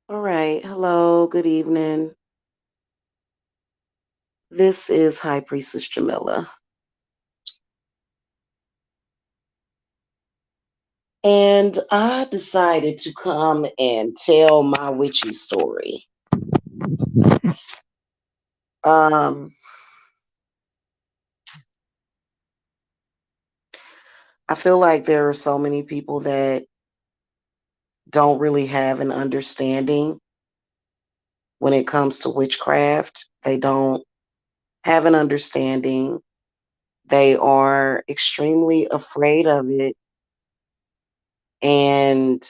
All right. Hello. Good evening. This is High Priestess Jamila. And I decided to come and tell my witchy story. Um, I feel like there are so many people that don't really have an understanding when it comes to witchcraft. They don't have an understanding. They are extremely afraid of it. And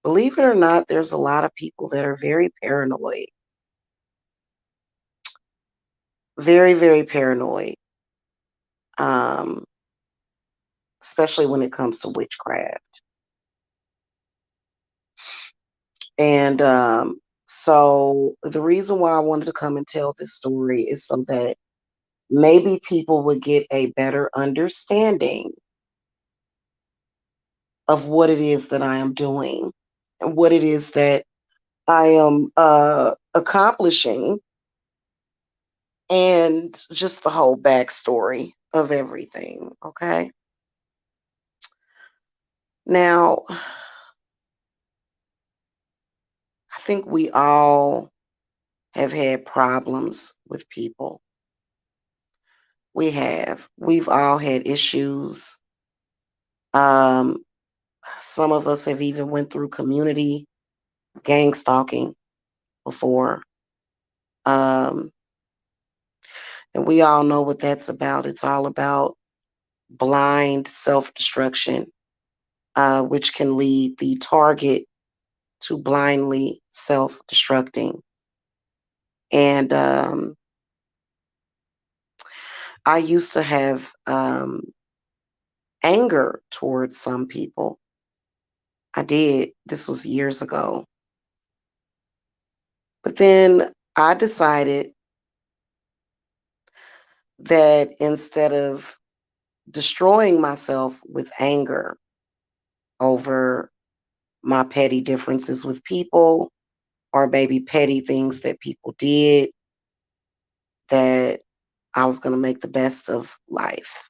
believe it or not, there's a lot of people that are very paranoid. Very, very paranoid, um, especially when it comes to witchcraft. And so the reason why I wanted to come and tell this story is so that maybe people would get a better understanding of what it is that I am doing and what it is that I am accomplishing and just the whole backstory of everything. Okay. Now, I think we all have had problems with people. We have. We've all had issues. Um, some of us have even went through community gang stalking before. Um, and we all know what that's about. It's all about blind self-destruction, which can lead the target to blindly self-destructing. And I used to have anger towards some people. I did. This was years ago. But then I decided that instead of destroying myself with anger over my petty differences with people or maybe petty things that people did, that I was going to make the best of life.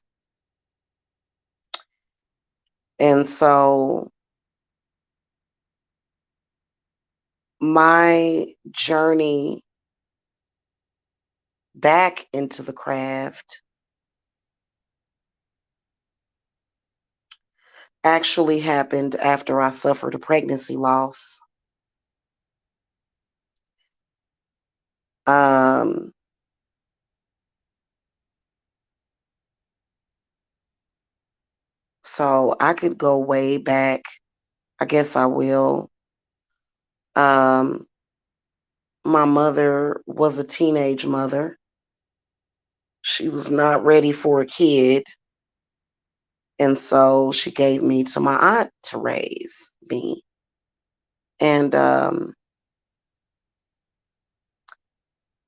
And so my journey back into the craft actually happened after I suffered a pregnancy loss. Um, so I could go way back. I guess I will. Um, my mother was a teenage mother. She was not ready for a kid. And so she gave me to my aunt to raise me. And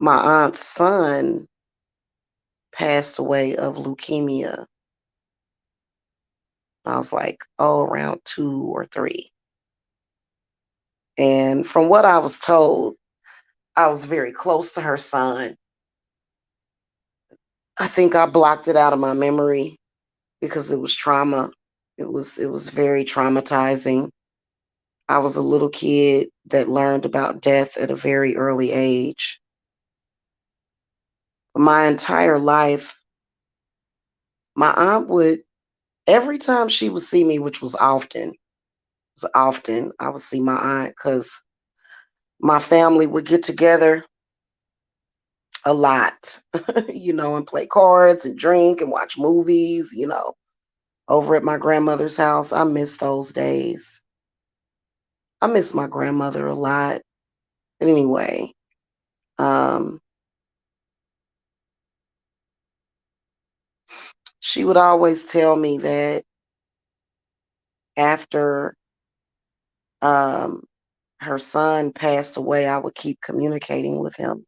my aunt's son passed away of leukemia. I was like, oh, around 2 or 3. And from what I was told, I was very close to her son. I think I blocked it out of my memory because it was trauma. It was very traumatizing. I was a little kid that learned about death at a very early age. My entire life, my aunt would, every time she would see me, which was often, I would see my aunt because my family would get together a lot, and play cards and drink and watch movies, over at my grandmother's house. I miss those days. I miss my grandmother a lot. But anyway, um, she would always tell me that after um, her son passed away, I would keep communicating with him.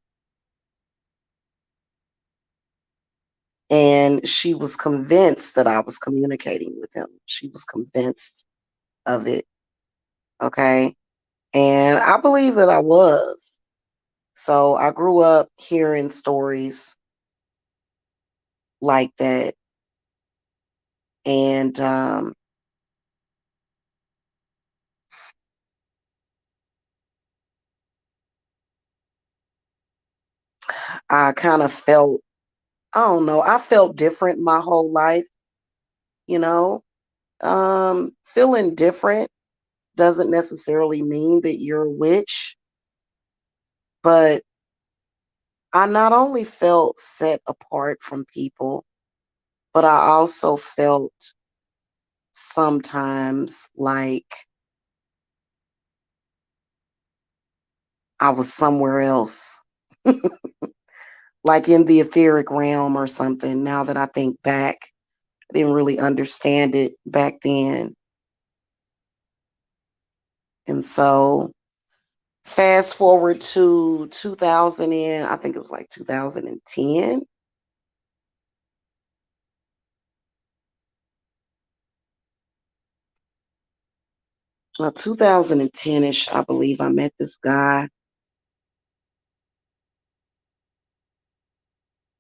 And she was convinced that I was communicating with him. She was convinced of it. Okay. And I believe that I was. So I grew up hearing stories like that. And I kind of felt, I don't know, I felt different my whole life, you know. Feeling different doesn't necessarily mean that you're a witch, but I not only felt set apart from people, but I also felt sometimes like I was somewhere else, like in the etheric realm or something. Now that I think back, I didn't really understand it back then. And so fast forward to 2000 and I think it was like 2010. 2010ish, I believe I met this guy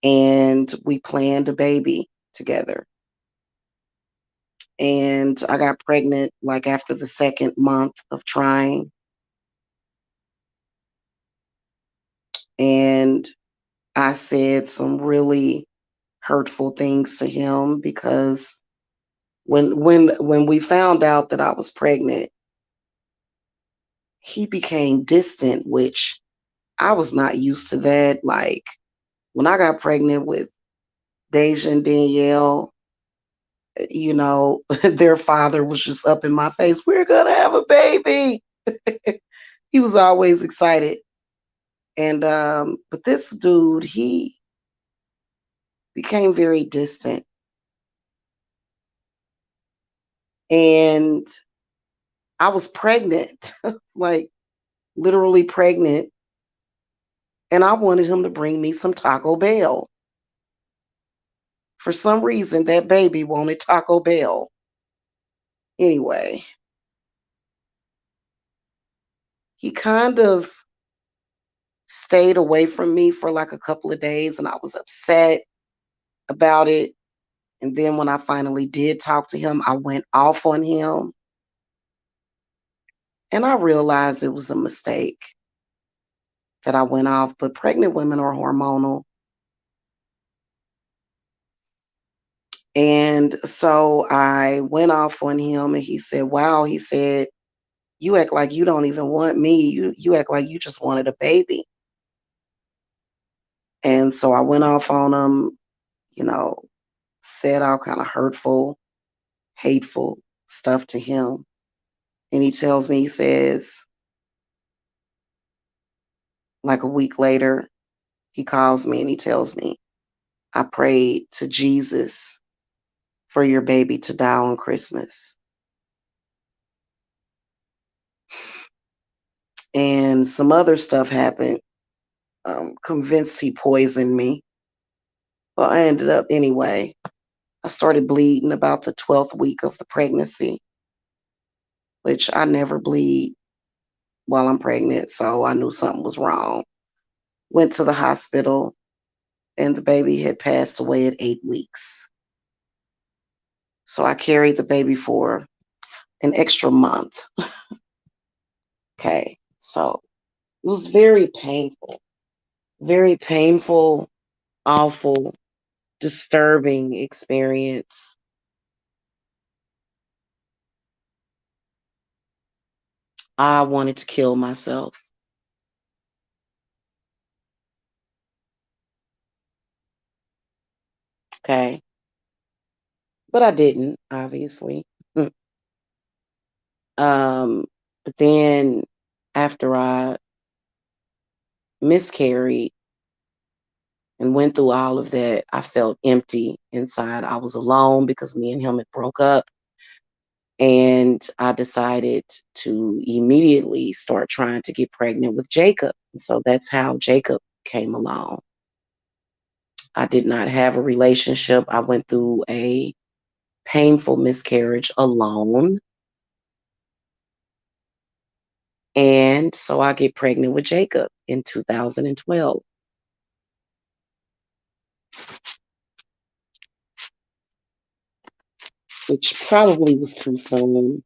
and we planned a baby together. And I got pregnant like after the second month of trying. And I said some really hurtful things to him because when we found out that I was pregnant, he became distant, which I was not used to that. Like when I got pregnant with Deja and Danielle, their father was just up in my face. We're gonna have a baby. He was always excited. And but this dude, he became very distant. And I was pregnant, like literally pregnant. And I wanted him to bring me some Taco Bell. For some reason, that baby wanted Taco Bell. Anyway, he kind of stayed away from me for like a couple of days, and I was upset about it. And then when I finally did talk to him, I went off on him. And I realized it was a mistake that I went off. But pregnant women are hormonal. And so I went off on him and he said, wow, he said, you act like you don't even want me. You act like you just wanted a baby. And so I went off on him, you know, said all kind of hurtful, hateful stuff to him. And he tells me, he says, like a week later, he calls me and he tells me, I prayed to Jesus for your baby to die on Christmas. And some other stuff happened. Convinced he poisoned me. Well, I ended up anyway. I started bleeding about the 12th week of the pregnancy, which I never bleed while I'm pregnant. So I knew something was wrong. Went to the hospital and the baby had passed away at 8 weeks. So I carried the baby for an extra month. Okay. So it was very painful, awful, disturbing experience. I wanted to kill myself. Okay. But I didn't, obviously. Mm. But then after I miscarried and went through all of that, I felt empty inside. I was alone because me and him had broke up. And I decided to immediately start trying to get pregnant with Jacob. So that's how Jacob came along. I did not have a relationship. I went through a painful miscarriage alone. And so I get pregnant with Jacob in 2012, which probably was too soon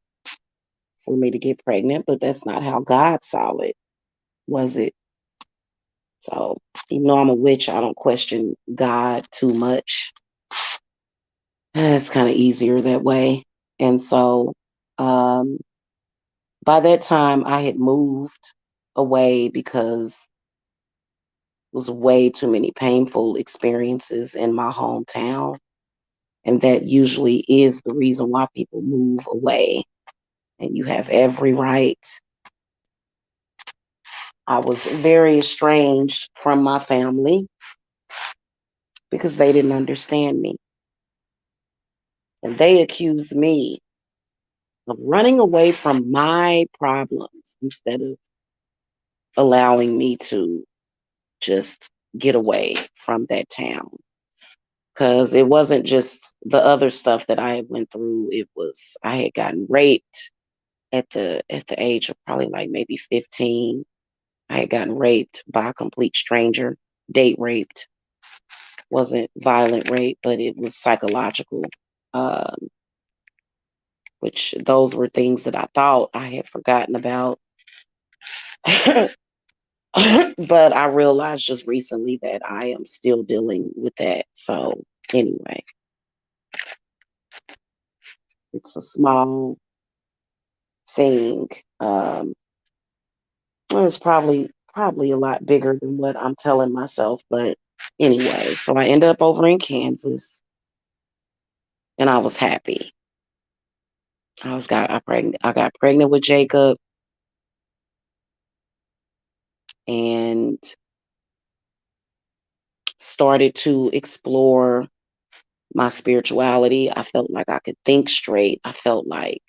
for me to get pregnant, but that's not how God saw it, was it? So even though I'm a witch, I don't question God too much. It's kind of easier that way. And so um, by that time, I had moved away because it was way too many painful experiences in my hometown. And that usually is the reason why people move away. And you have every right. I was very estranged from my family because they didn't understand me. And they accused me of running away from my problems instead of allowing me to just get away from that town. Because it wasn't just the other stuff that I had went through. It was I had gotten raped at the age of probably like maybe 15. I had gotten raped by a complete stranger, date raped. Wasn't violent rape, but it was psychological. Um, which those were things that I thought I had forgotten about. But I realized just recently that I am still dealing with that. So anyway, it's a small thing. Well, it's probably a lot bigger than what I'm telling myself. But anyway, so I end up over in Kansas, and I was happy. I got pregnant with Jacob, and started to explore my spirituality. I felt like I could think straight. I felt like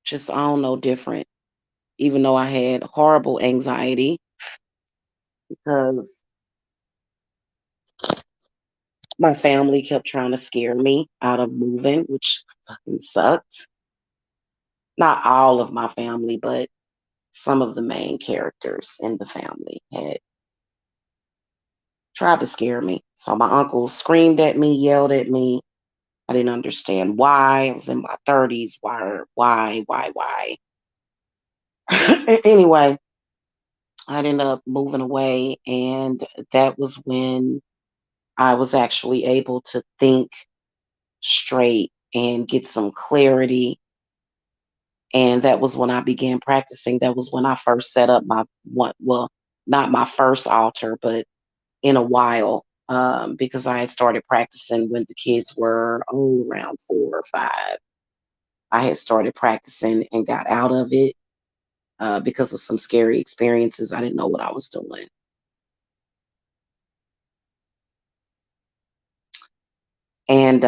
just, I don't know, different, even though I had horrible anxiety because my family kept trying to scare me out of moving, which fucking sucked. Not all of my family, but some of the main characters in the family had tried to scare me. So my uncle screamed at me, yelled at me. I didn't understand why. I was in my 30s. Why? Anyway, I ended up moving away, and that was when I was actually able to think straight and get some clarity. And that was when I began practicing. That was when I first set up my one, well, not my first altar, but in a while, because I had started practicing when the kids were around 4 or 5. I had started practicing and got out of it because of some scary experiences. I didn't know what I was doing. And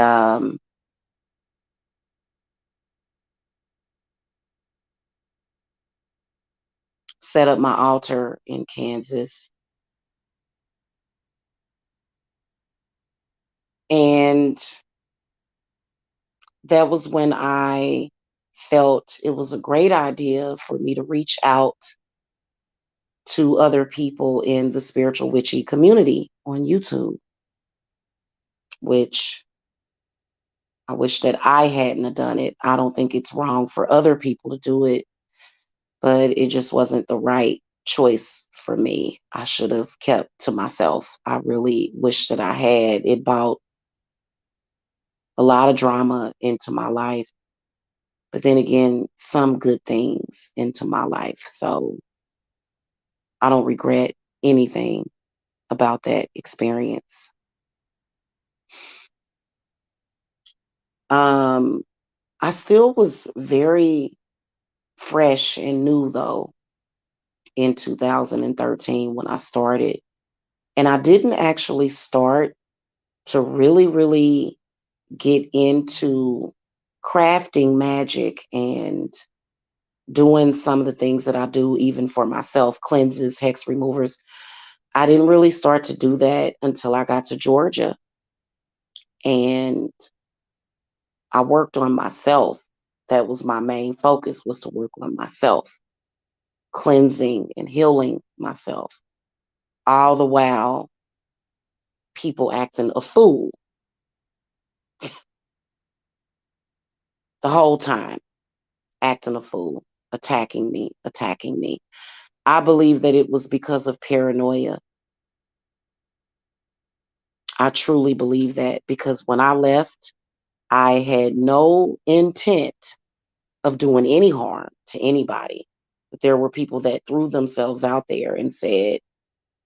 set up my altar in Kansas. And that was when I felt it was a great idea for me to reach out to other people in the spiritual witchy community on YouTube, which I wish that I hadn't have done it. I don't think it's wrong for other people to do it, but it just wasn't the right choice for me. I should have kept to myself. I really wish that I had. It brought a lot of drama into my life, but then again, some good things into my life. So I don't regret anything about that experience. Um, I still was very fresh and new though in 2013 when I started. And I didn't actually start to really get into crafting magic and doing some of the things that I do, even for myself, cleanses, hex removers. I didn't really start to do that until I got to Georgia. And I worked on myself. That was my main focus, was to work on myself. cleansing and healing myself. All the while, people acting a fool the whole time, acting a fool, attacking me, attacking me. I believe that it was because of paranoia. I truly believe that because when I left, I had no intent of doing any harm to anybody. But there were people that threw themselves out there and said,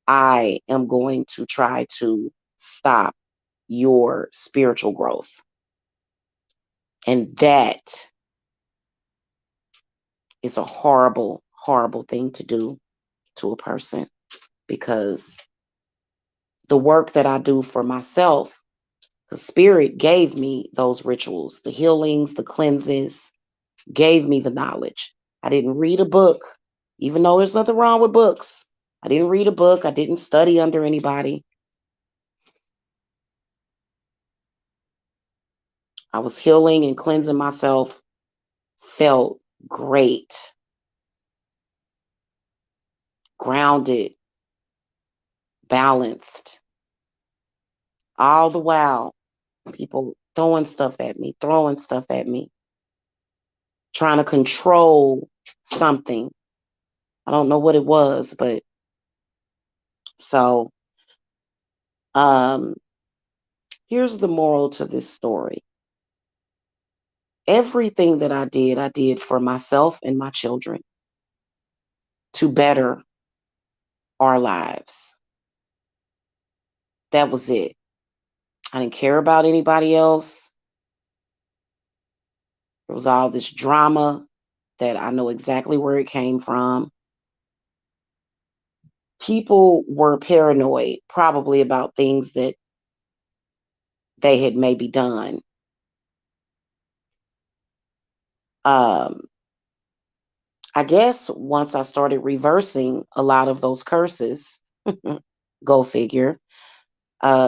I am going to try to stop your spiritual growth. And that is a horrible, horrible thing to do to a person, because the work that I do for myself, the spirit gave me those rituals, the healings, the cleanses, gave me the knowledge. I didn't read a book, even though there's nothing wrong with books. I didn't read a book. I didn't study under anybody. I was healing and cleansing myself, felt great, grounded, balanced. All the while, people throwing stuff at me, trying to control something. I don't know what it was, but so um, here's the moral to this story. Everything that I did for myself and my children to better our lives. That was it. I didn't care about anybody else. There was all this drama that I know exactly where it came from. People were paranoid, probably about things that they had maybe done. Um, I guess once I started reversing a lot of those curses, go figure,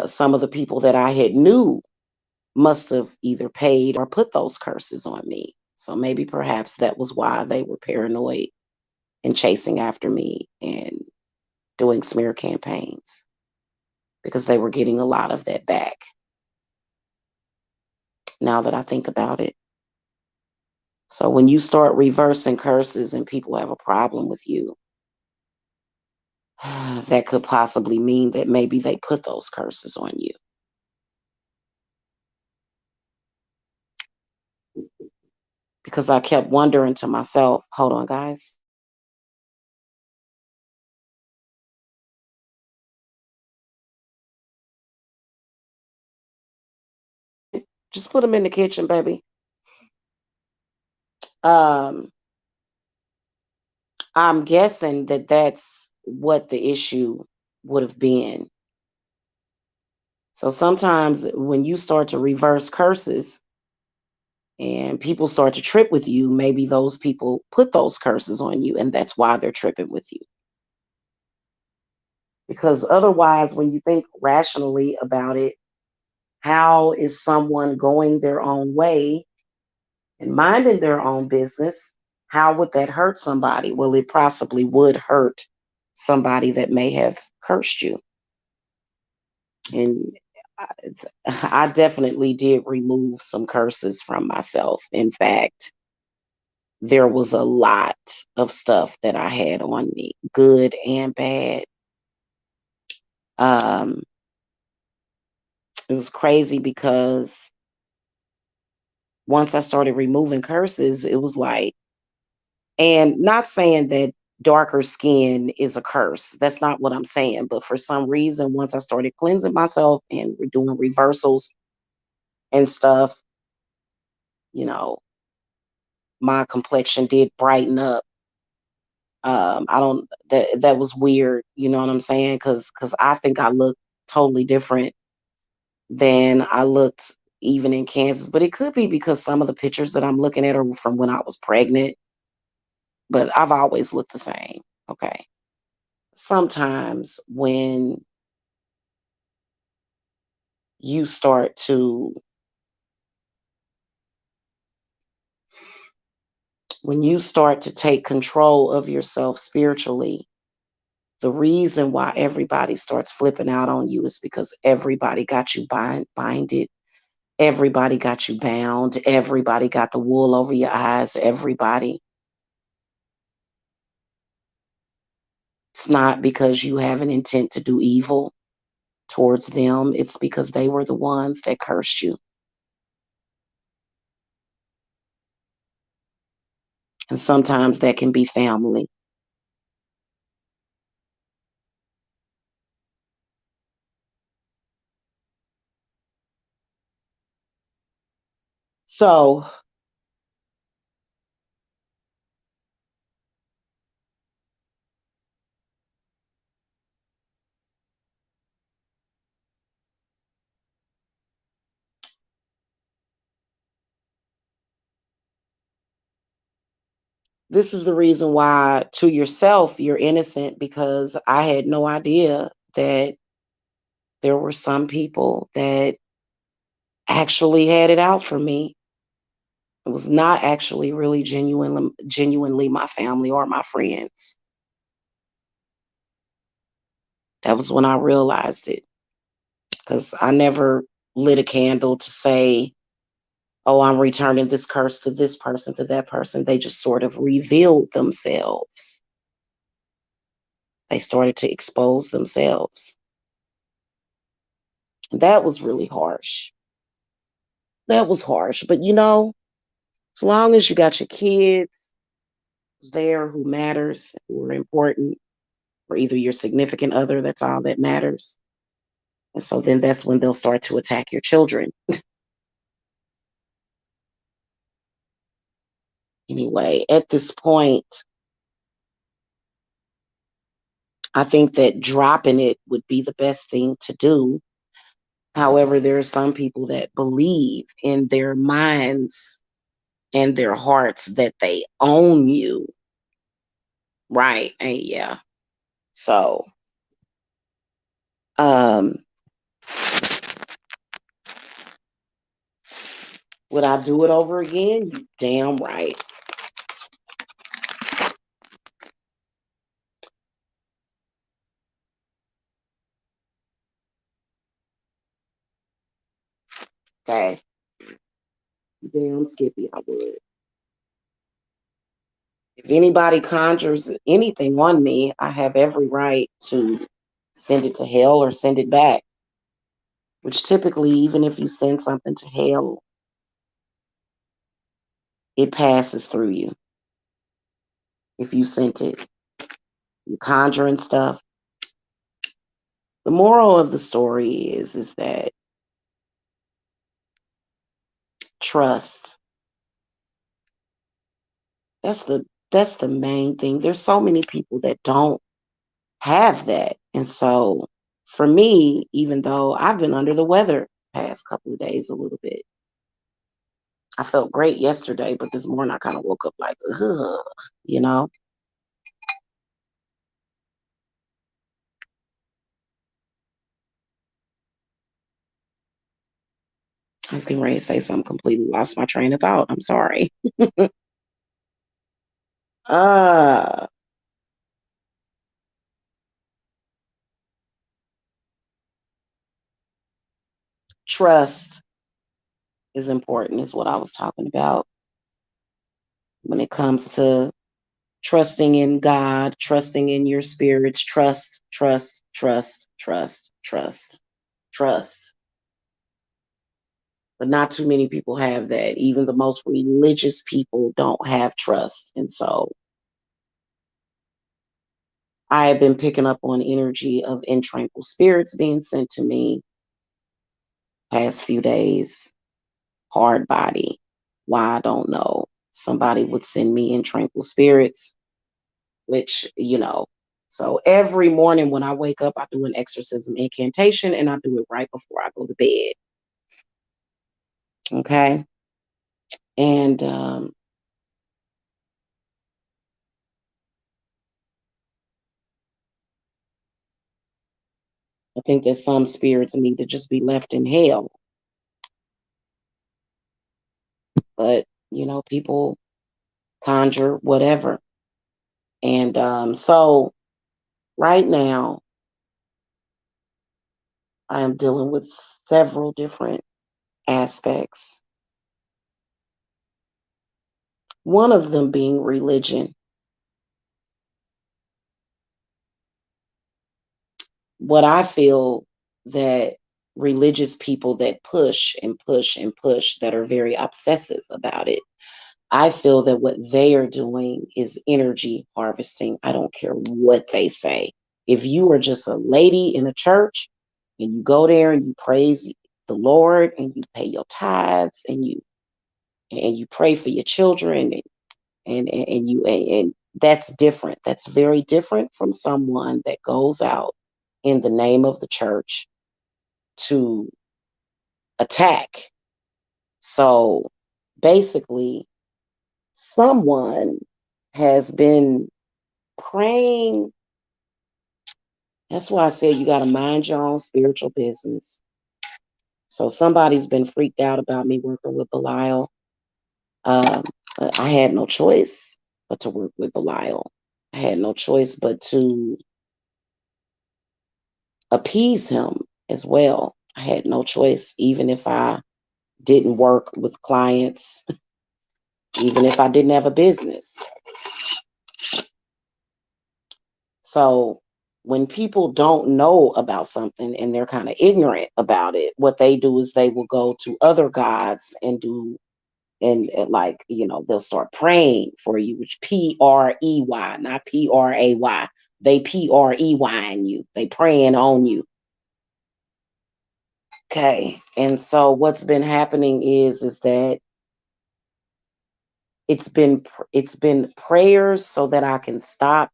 some of the people that I had knew must have either paid or put those curses on me. So maybe perhaps that was why they were paranoid and chasing after me and doing smear campaigns, because they were getting a lot of that back. Now that I think about it. So when you start reversing curses and people have a problem with you, that could possibly mean that maybe they put those curses on you. Because I kept wondering to myself, hold on, guys. Just put them in the kitchen, baby. Um, I'm guessing that that's what the issue would have been. So sometimes when you start to reverse curses and people start to trip with you, maybe those people put those curses on you, and that's why they're tripping with you. Because otherwise, when you think rationally about it, how is someone going their own way and minding their own business? How would that hurt somebody? Well, it possibly would hurt somebody that may have cursed you. And I definitely did remove some curses from myself. In fact, there was a lot of stuff that I had on me, good and bad. Um, it was crazy because once I started removing curses, it was like, and not saying that darker skin is a curse. That's not what I'm saying. But for some reason, once I started cleansing myself and doing reversals and stuff, you know, my complexion did brighten up. I don't, that was weird, you know what I'm saying? Cause I think I look totally different than I looked even in Kansas. But it could be because some of the pictures that I'm looking at are from when I was pregnant. But I've always looked the same. Okay. Sometimes when you start to When you start to take control of yourself spiritually, the reason why everybody starts flipping out on you is because everybody got you binded. Everybody got you bound. Everybody got the wool over your eyes. Everybody. It's not because you have an intent to do evil towards them. It's because they were the ones that cursed you. And sometimes that can be family. So this is the reason why to yourself you're innocent, because I had no idea that there were some people that actually had it out for me. It was not actually really genuinely my family or my friends. That was when I realized it, because I never lit a candle to say, oh, I'm returning this curse to this person, to that person. They just sort of revealed themselves. They started to expose themselves. And that was really harsh. That was harsh. But as long as you got your kids there who matters, who are important, or either your significant other, that's all that matters. And so then that's when they'll start to attack your children. Anyway, at this point, I think that dropping it would be the best thing to do. However, there are some people that believe in their minds and their hearts that they own you. Right. And yeah. So, um, would I do it over again? You damn right. Okay. Damn Skippy, I would. If anybody conjures anything on me, I have every right to send it to hell or send it back. Which typically, even if you send something to hell, it passes through you. If you sent it, you conjuring stuff. The moral of the story is that trust. That's the main thing. There's so many people that don't have that. And so for me, even though I've been under the weather past couple of days a little bit, I felt great yesterday, but this morning I kind of woke up like, ugh, you know. I was getting ready to say something, completely lost my train of thought. I'm sorry. uh Trust is important, is what I was talking about when it comes to trusting in God, trusting in your spirits, trust, trust, trust, trust, trust, trust. But not too many people have that. Even the most religious people don't have trust. And so I have been picking up on energy of intranquil spirits being sent to me past few days. Hard body. Why, I don't know. Somebody would send me intranquil spirits, which, so every morning when I wake up, I do an exorcism incantation and I do it right before I go to bed. Okay. And I think that some spirits need to just be left in hell. But, people conjure, whatever. And so right now, I am dealing with several different aspects. One of them being religion. What I feel that religious people that push and push and push, that are very obsessive about it, I feel that what they are doing is energy harvesting. I don't care what they say. If you are just a lady in a church and you go there and you praise the Lord and you pay your tithes and you pray for your children and that's different. That's very different from someone that goes out in the name of the church to attack. So basically, someone has been praying. That's why I said you got to mind your own spiritual business. So somebody's been freaked out about me working with Belial. Um, I had no choice but to work with Belial. I had no choice but to appease him as well. I had no choice, even if I didn't work with clients, even if I didn't have a business. So when people don't know about something and they're kind of ignorant about it, what they do is they will go to other gods and do and like, they'll start praying for you, which Prey, not Pray. They Prey you. They praying on you. Okay. And so what's been happening is that it's been prayers so that I can stop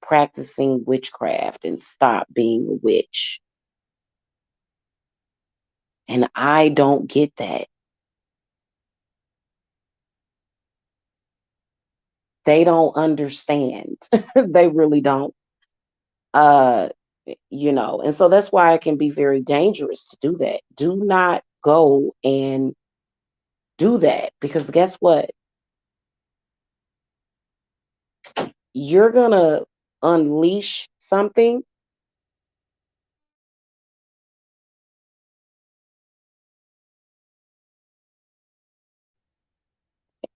practicing witchcraft and stop being a witch. And I don't get that. They don't understand. They really don't. Uh, and so that's why it can be very dangerous to do that. Do not go and do that, because guess what? You're going to unleash something.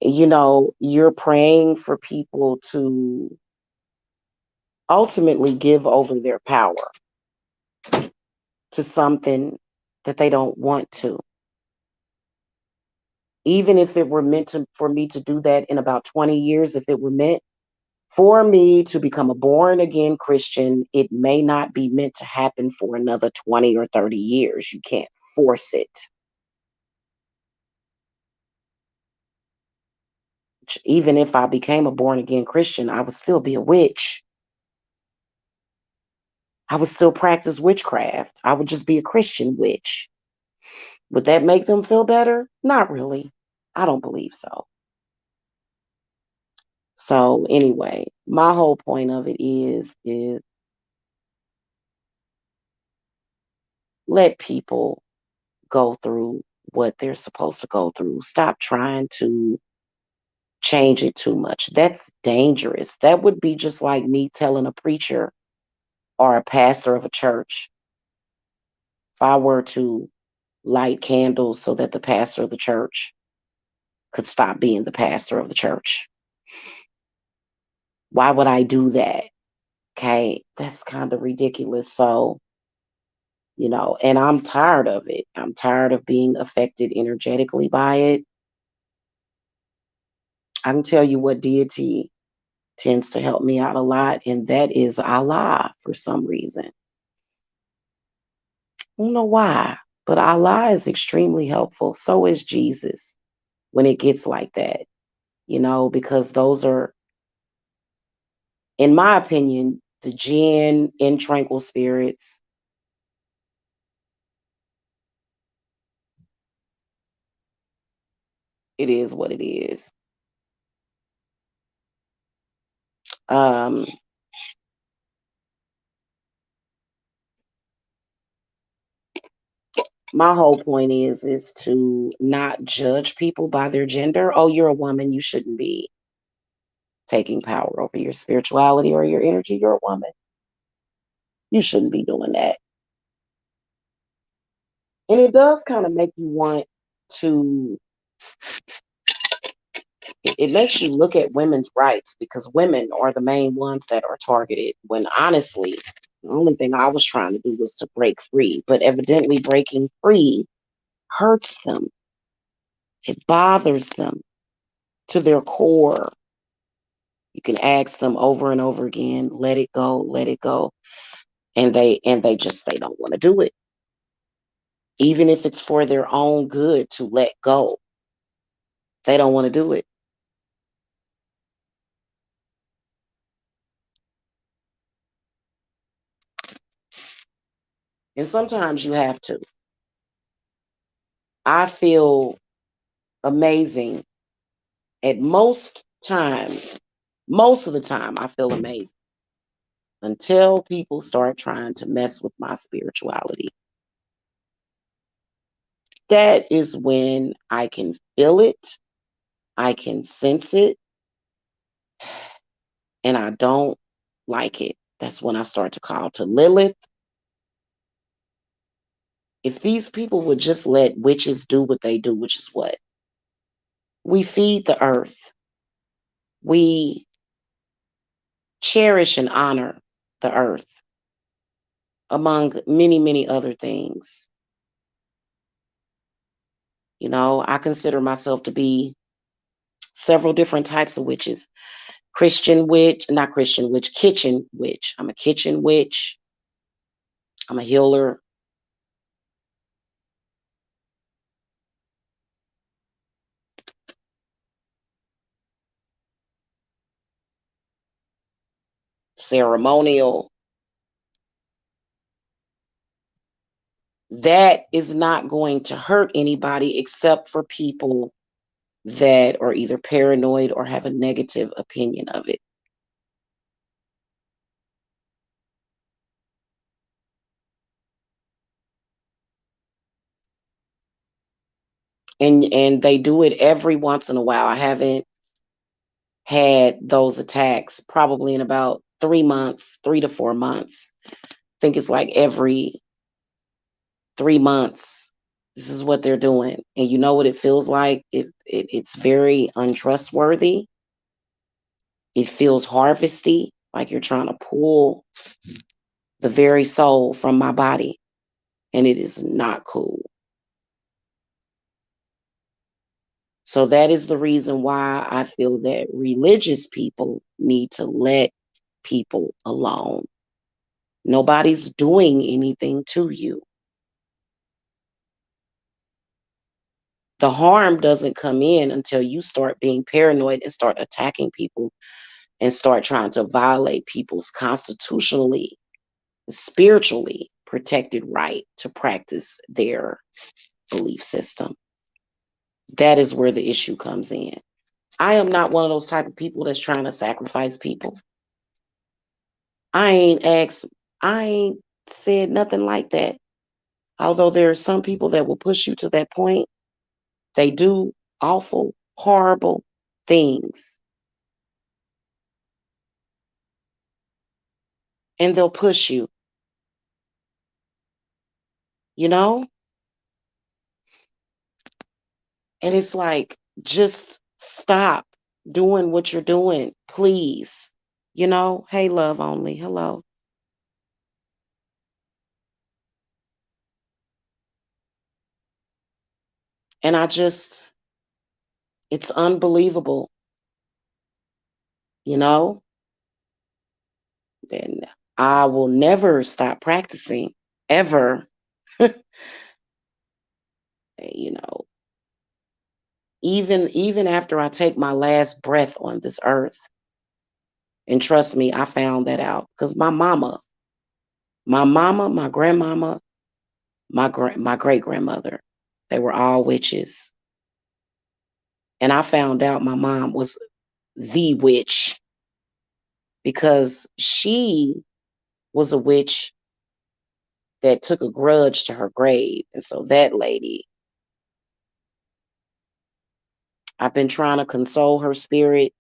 You're praying for people to ultimately give over their power to something that they don't want to. Even if it were meant for me to do that in about 20 years, if it were meant for me to become a born again Christian, it may not be meant to happen for another 20 or 30 years. You can't force it. Even if I became a born again Christian, I would still be a witch. I would still practice witchcraft. I would just be a Christian witch. Would that make them feel better? Not really. I don't believe so. So anyway, my whole point of it is let people go through what they're supposed to go through. Stop trying to change it too much. That's dangerous. That would be just like me telling a preacher or a pastor of a church, if I were to light candles so that the pastor of the church could stop being the pastor of the church. Why would I do that? Okay, that's kind of ridiculous. So, and I'm tired of it. I'm tired of being affected energetically by it. I can tell you what deity tends to help me out a lot, and that is Allah for some reason. I don't know why, but Allah is extremely helpful. So is Jesus when it gets like that, because those are, in my opinion, the jinn in tranquil spirits. It is what it is. Um, My whole point is to not judge people by their gender. Oh, you're a woman, you shouldn't be taking power over your spirituality or your energy. You're a woman. You shouldn't be doing that. And it does kind of make you want to, it makes you look at women's rights because women are the main ones that are targeted. When honestly, the only thing I was trying to do was to break free. But evidently, breaking free hurts them, it bothers them to their core. You can ask them over and over again, let it go, let it go. And they don't want to do it. Even if it's for their own good to let go, they don't want to do it. And sometimes you have to. I feel amazing at most of the time, I feel amazing until people start trying to mess with my spirituality. That is when I can feel it, I can sense it, and I don't like it. That's when I start to call to Lilith. If these people would just let witches do what they do, which is what? We feed the earth. We cherish and honor the earth, among many, many other things. You know, I consider myself to be several different types of witches. Christian witch, not Christian witch, kitchen witch. I'm a kitchen witch. I'm a healer. Ceremonial. That is not going to hurt anybody except for people that are either paranoid or have a negative opinion of it. And they do it every once in a while. I haven't had those attacks probably in about 3 months, 3 to 4 months. I think it's like every 3 months. This is what they're doing. And you know what it feels like? It's very untrustworthy. It feels harvesty, like you're trying to pull the very soul from my body. And it is not cool. So that is the reason why I feel that religious people need to let people alone. Nobody's doing anything to you. The harm doesn't come in until you start being paranoid and start attacking people and start trying to violate people's constitutionally, spiritually protected right to practice their belief system. That is where the issue comes in. I am not one of those type of people that's trying to sacrifice people. I ain't asked, I ain't said nothing like that. Although there are some people that will push you to that point, they do awful, horrible things. And they'll push you, you know? And it's like, just stop doing what you're doing, please. You know, hey, love only. Hello. And it's unbelievable, you know? And I will never stop practicing, ever. You know, even after I take my last breath on this earth. And trust me, I found that out because my mama, my grandmama, my great grandmother, they were all witches. And I found out my mom was the witch because she was a witch that took a grudge to her grave. And so that lady, I've been trying to console her spirit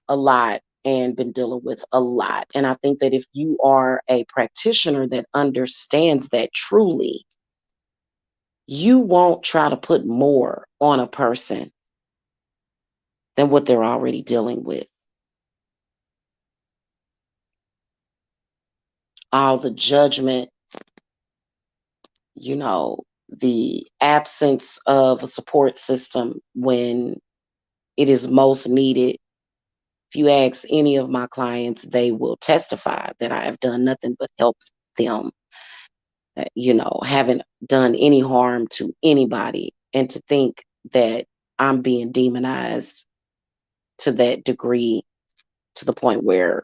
a lot and been dealing with a lot. And I think that if you are a practitioner that understands that truly, you won't try to put more on a person than what they're already dealing with. All the judgment, the absence of a support system when it is most needed. If you ask any of my clients, they will testify that I have done nothing but help them, haven't done any harm to anybody. And to think that I'm being demonized to that degree, to the point where,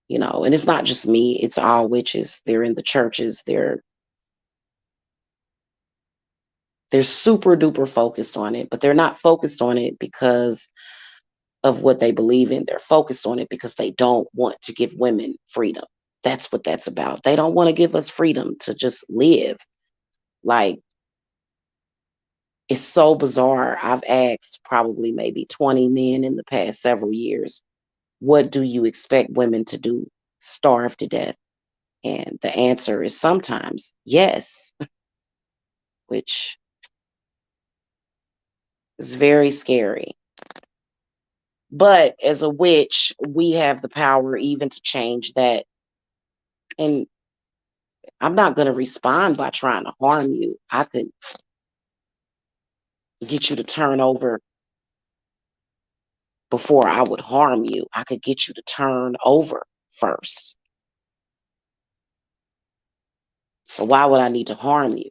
and it's not just me, it's all witches. They're in the churches. They're super duper focused on it, but they're not focused on it because of what they believe in. They're focused on it because they don't want to give women freedom. That's what that's about. They don't want to give us freedom to just live. Like, it's so bizarre. I've asked probably maybe 20 men in the past several years, what do you expect women to do? Starve to death? And the answer is sometimes yes, which is very scary. But as a witch, we have the power even to change that. And I'm not going to respond by trying to harm you. I could get you to turn over before I would harm you. I could get you to turn over first. So why would I need to harm you?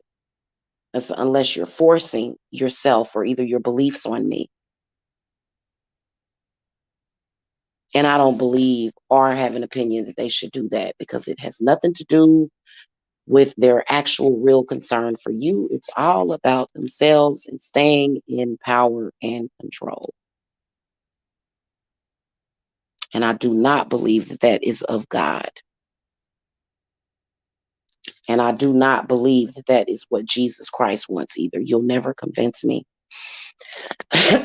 That's unless you're forcing yourself or either your beliefs on me. And I don't believe or have an opinion that they should do that, because it has nothing to do with their actual real concern for you. It's all about themselves and staying in power and control. And I do not believe that that is of God. And I do not believe that that is what Jesus Christ wants either. You'll never convince me.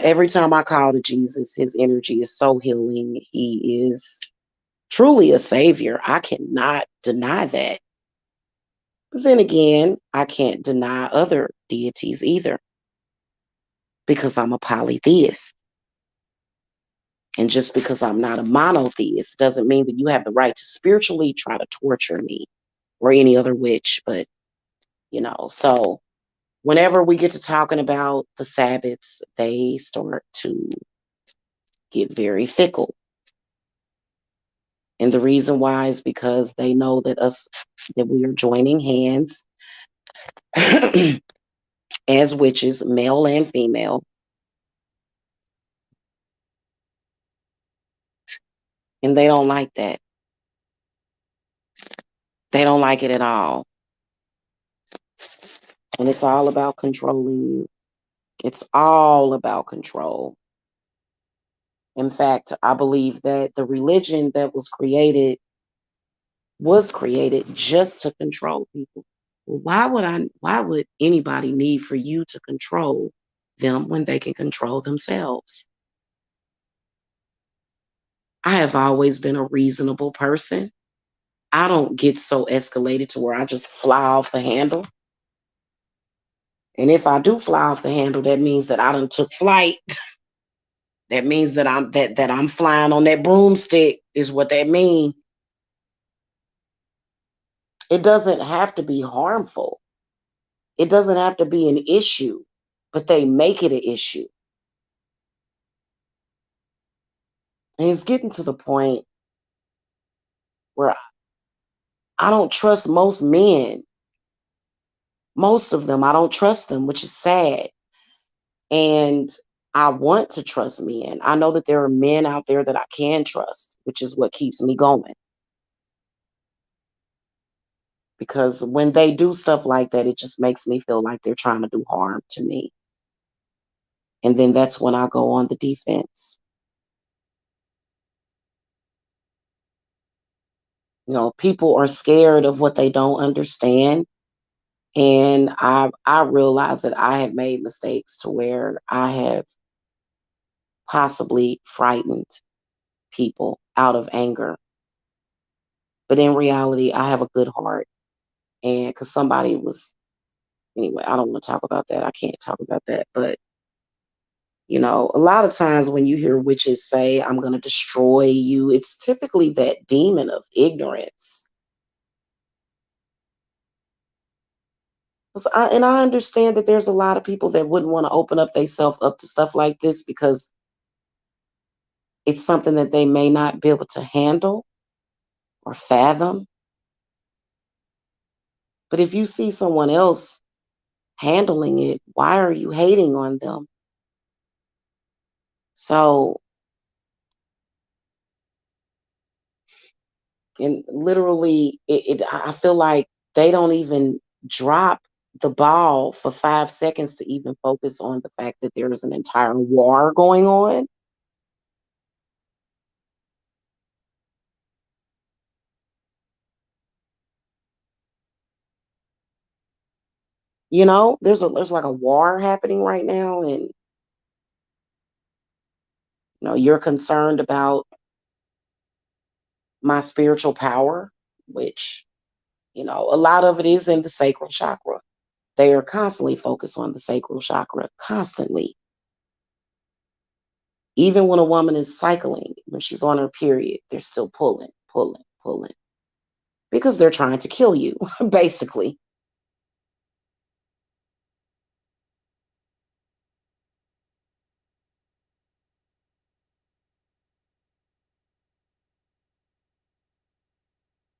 Every time I call to Jesus, his energy is so healing. He is truly a savior. I cannot deny that. But then again, I can't deny other deities either, because I'm a polytheist. And just because I'm not a monotheist doesn't mean that you have the right to spiritually try to torture me or any other witch. But, so whenever we get to talking about the Sabbaths, they start to get very fickle. And the reason why is because they know that we are joining hands as witches, male and female. And they don't like that. They don't like it at all. And it's all about controlling you. It's all about control. In fact, I believe that the religion that was created just to control people. Well, why would anybody need for you to control them when they can control themselves? I have always been a reasonable person. I don't get so escalated to where I just fly off the handle. And if I do fly off the handle, that means that I done took flight. That means that I'm flying on that broomstick is what that means. It doesn't have to be harmful. It doesn't have to be an issue, but they make it an issue. And it's getting to the point where I don't trust most men. Most of them, I don't trust them, which is sad. And I want to trust men. I know that there are men out there that I can trust, which is what keeps me going. Because when they do stuff like that, it just makes me feel like they're trying to do harm to me. And then that's when I go on the defense. People are scared of what they don't understand. And I realize that I have made mistakes to where I have possibly frightened people out of anger. But in reality, I have a good heart. And because somebody was, anyway, I don't want to talk about that. I can't talk about that. But, a lot of times when you hear witches say, I'm going to destroy you, it's typically that demon of ignorance. And I understand that there's a lot of people that wouldn't want to open up themselves up to stuff like this because it's something that they may not be able to handle or fathom. But if you see someone else handling it, why are you hating on them? So, and literally, I feel like they don't even drop the ball for 5 seconds to even focus on the fact that there is an entire war going on. There's like a war happening right now, and you're concerned about my spiritual power, which a lot of it is in the sacral chakra. They are constantly focused on the sacral chakra, constantly. Even when a woman is cycling, when she's on her period, they're still pulling, pulling, pulling, because they're trying to kill you, basically.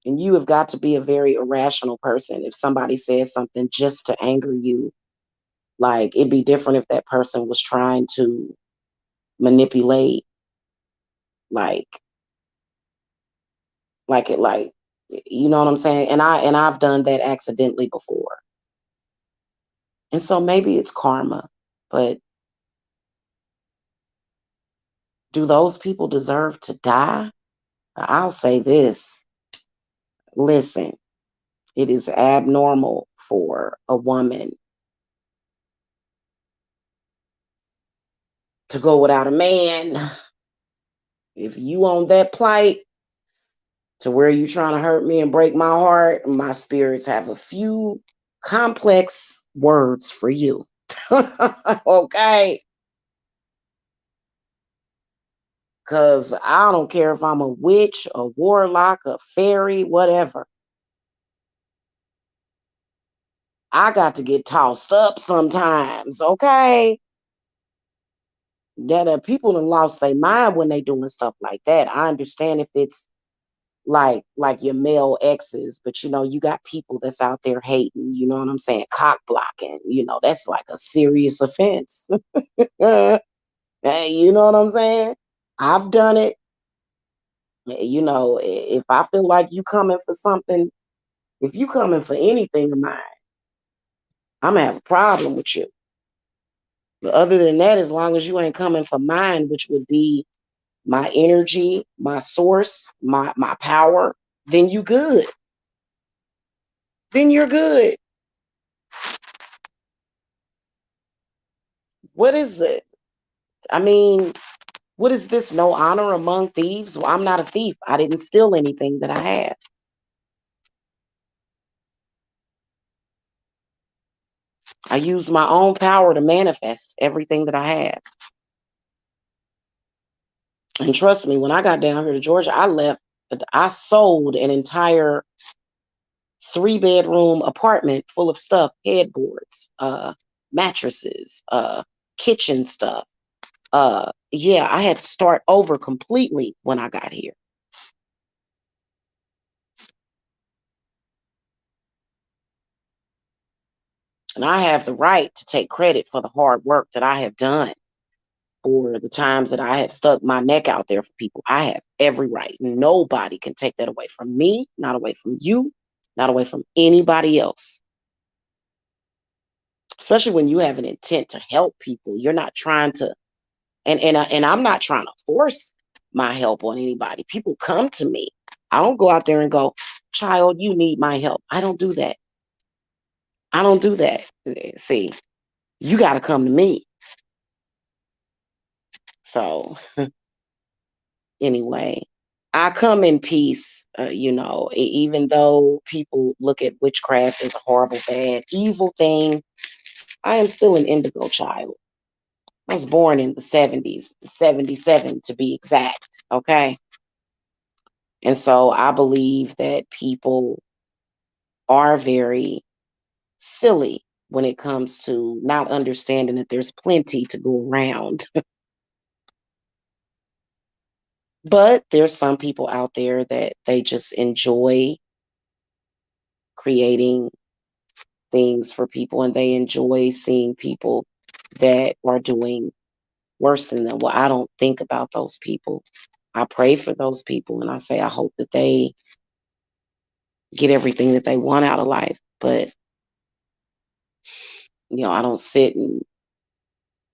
And you have got to be a very irrational person if somebody says something just to anger you. Like, it'd be different if that person was trying to manipulate, like, like, you know what I'm saying? And I've done that accidentally before. And so maybe it's karma, but do those people deserve to die? I'll say this. Listen, it is abnormal for a woman to go without a man. If you on that plight to where you trying to hurt me and break my heart, my spirits have a few complex words for you. Okay? Because I don't care if I'm a witch, a warlock, a fairy, whatever. I got to get tossed up sometimes, okay? That people have lost their mind when they doing stuff like that. I understand if it's like your male exes, but you got people that's out there hating, you know what I'm saying, cock blocking, that's like a serious offense. Hey, you know what I'm saying? I've done it. If I feel like you coming for something, if you coming for anything of mine, I'm gonna have a problem with you. But other than that, as long as you ain't coming for mine, which would be my energy, my source, my power, then you good. Then you're good. What is it? I mean, what is this? No honor among thieves? Well, I'm not a thief. I didn't steal anything that I have. I use my own power to manifest everything that I have. And trust me, when I got down here to Georgia, I sold an entire 3-bedroom apartment full of stuff, headboards, mattresses, kitchen stuff. Yeah, I had to start over completely when I got here. And I have the right to take credit for the hard work that I have done, for the times that I have stuck my neck out there for people. I have every right. Nobody can take that away from me, not away from you, not away from anybody else. Especially when you have an intent to help people. You're not trying to, and I'm not trying to force my help on anybody. People come to me. I don't go out there and go, child, you need my help. I don't do that. I don't do that. See, you got to come to me. So, anyway, I come in peace, even though people look at witchcraft as a horrible, bad, evil thing, I am still an indigo child. I was born in the 70s, 77 to be exact. Okay. And so I believe that people are very silly when it comes to not understanding that there's plenty to go around. But there's some people out there that they just enjoy creating things for people and they enjoy seeing people that are doing worse than them. Well, I don't think about those people. I pray for those people and I say, I hope that they get everything that they want out of life. But, I don't sit and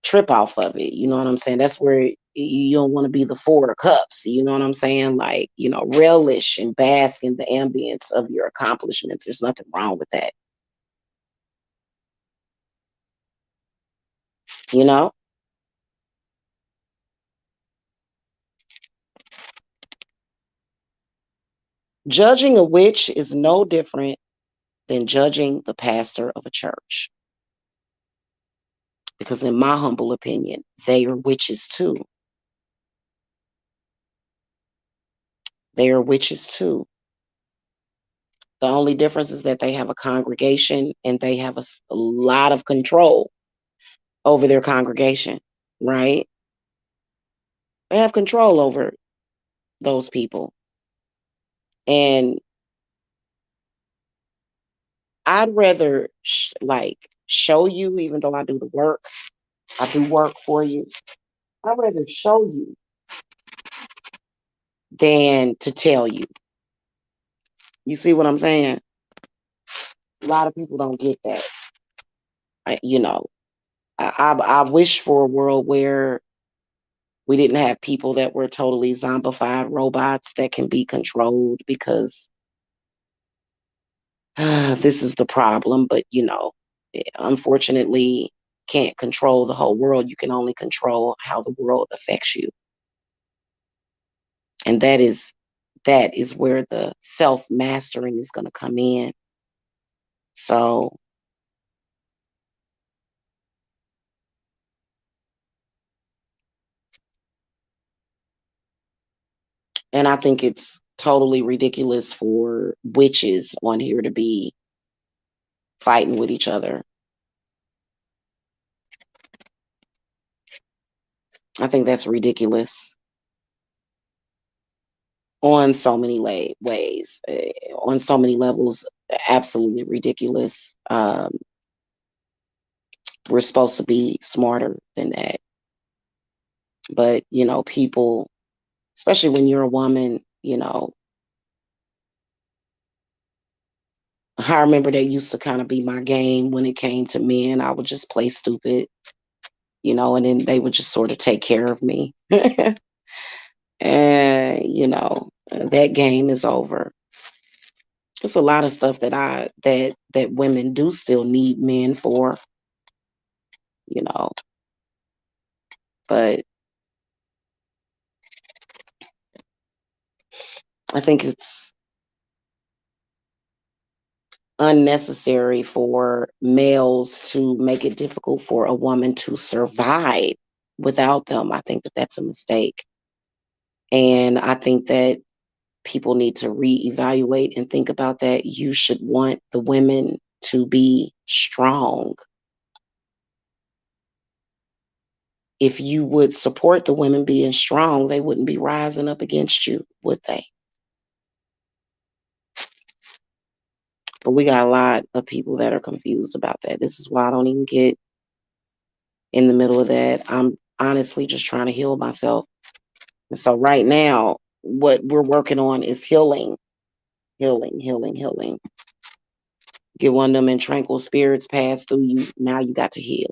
trip off of it. You know what I'm saying? That's where you don't want to be the Four of Cups. You know what I'm saying? Like, relish and bask in the ambience of your accomplishments. There's nothing wrong with that. You know? Judging a witch is no different than judging the pastor of a church. Because, in my humble opinion, they are witches too. They are witches too. The only difference is that they have a congregation and they have a lot of control over their congregation, right? They have control over those people. And I'd rather show you, even though I do the work, I do work for you. I'd rather show you than to tell you. You see what I'm saying? A lot of people don't get that. I, you know, I wish for a world where we didn't have people that were totally zombified robots that can be controlled because this is the problem. But, unfortunately, can't control the whole world. You can only control how the world affects you. And that is where the self-mastering is going to come in. So, and I think it's totally ridiculous for witches on here to be fighting with each other. I think that's ridiculous on so many ways, on so many levels. Absolutely ridiculous. We're supposed to be smarter than that. But, people, especially when you're a woman, I remember that used to kind of be my game when it came to men. I would just play stupid, and then they would just sort of take care of me. And, that game is over. There's a lot of stuff that women do still need men for, you know, but I think it's unnecessary for males to make it difficult for a woman to survive without them. I think that that's a mistake. And I think that people need to reevaluate and think about that. You should want the women to be strong. If you would support the women being strong, they wouldn't be rising up against you, would they? But we got a lot of people that are confused about that. This is why I don't even get in the middle of that. I'm honestly just trying to heal myself. And so right now, what we're working on is healing, healing, healing, healing. Get one of them in tranquil spirits pass through you. Now you got to heal.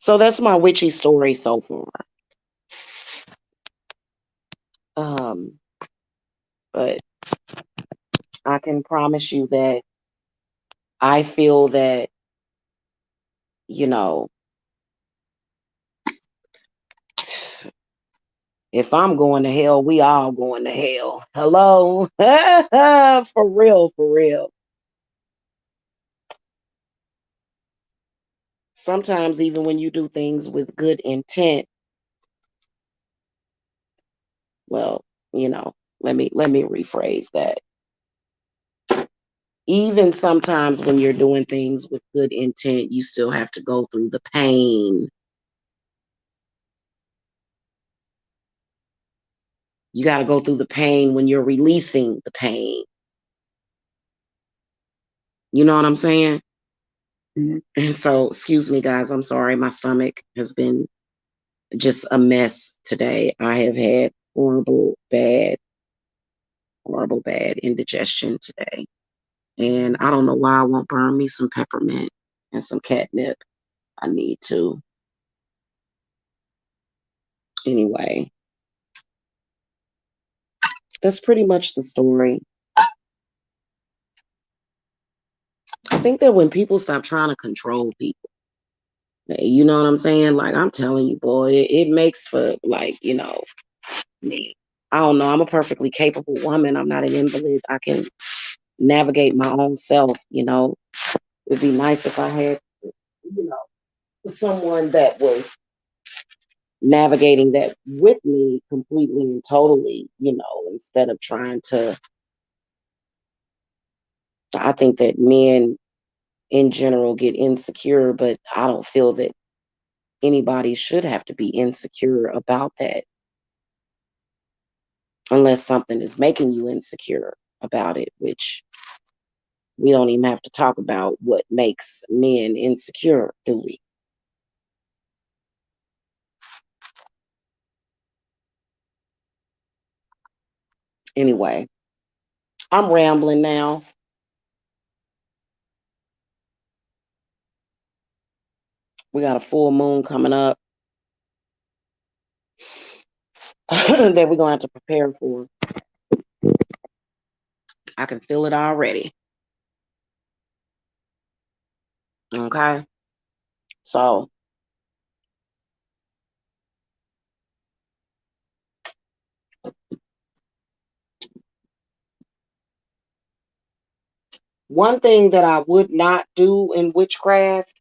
So that's my witchy story so far. But I can promise you that I feel that, you know, if I'm going to hell, we all going to hell. Hello? For real, for real. Sometimes even when you do things with good intent, well, let me rephrase that. Even sometimes when you're doing things with good intent, you still have to go through the pain. You got to go through the pain when you're releasing the pain. You know what I'm saying? And so, excuse me, guys. I'm sorry. My stomach has been just a mess today. I have had horrible, bad indigestion today. And I don't know why I won't burn me some peppermint and some catnip. I need to. Anyway, that's pretty much the story. I think that when people stop trying to control people, you know what I'm saying? Like, I'm telling you, boy, it makes for, like, me. I don't know. I'm a perfectly capable woman. I'm not an invalid. I can navigate my own self. It'd be nice if I had, someone that was navigating that with me completely and totally, instead of trying to. I think that men in general get insecure, but I don't feel that anybody should have to be insecure about that unless something is making you insecure about it, which we don't even have to talk about what makes men insecure, do we? Anyway, I'm rambling now. We got a full moon coming up that we're going to have to prepare for. I can feel it already. Okay. So, one thing that I would not do in witchcraft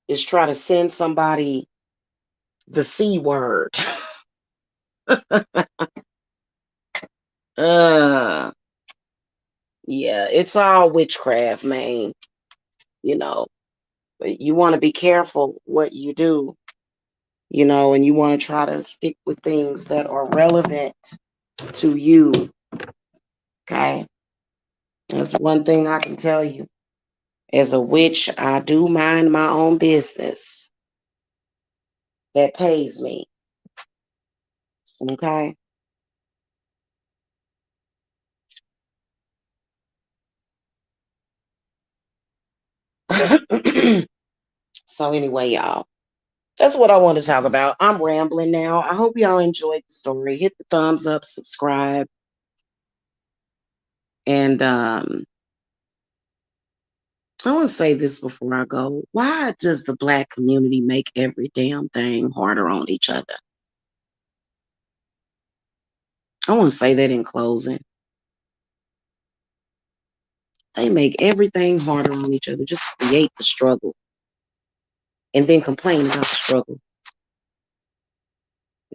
is try to send somebody the C word. uh, yeah, it's all witchcraft, man. You know, but you want to be careful what you do, and you want to try to stick with things that are relevant to you. Okay. That's one thing I can tell you. As a witch, I do mind my own business that pays me. Okay. So anyway, y'all, that's what I want to talk about. I'm rambling now. I hope y'all enjoyed the story. Hit the thumbs up, subscribe, and I want to say this before I go. Why does the Black community make every damn thing harder on each other? I want to say that in closing. They make everything harder on each other, just create the struggle and then complain about the struggle.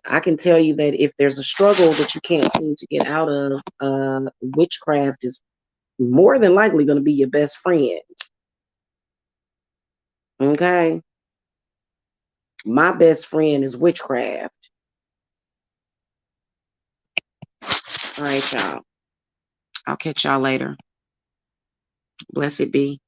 I can tell you that if there's a struggle that you can't seem to get out of, witchcraft is more than likely going to be your best friend. Okay. My best friend is witchcraft. All right, y'all. I'll catch y'all later. Blessed be.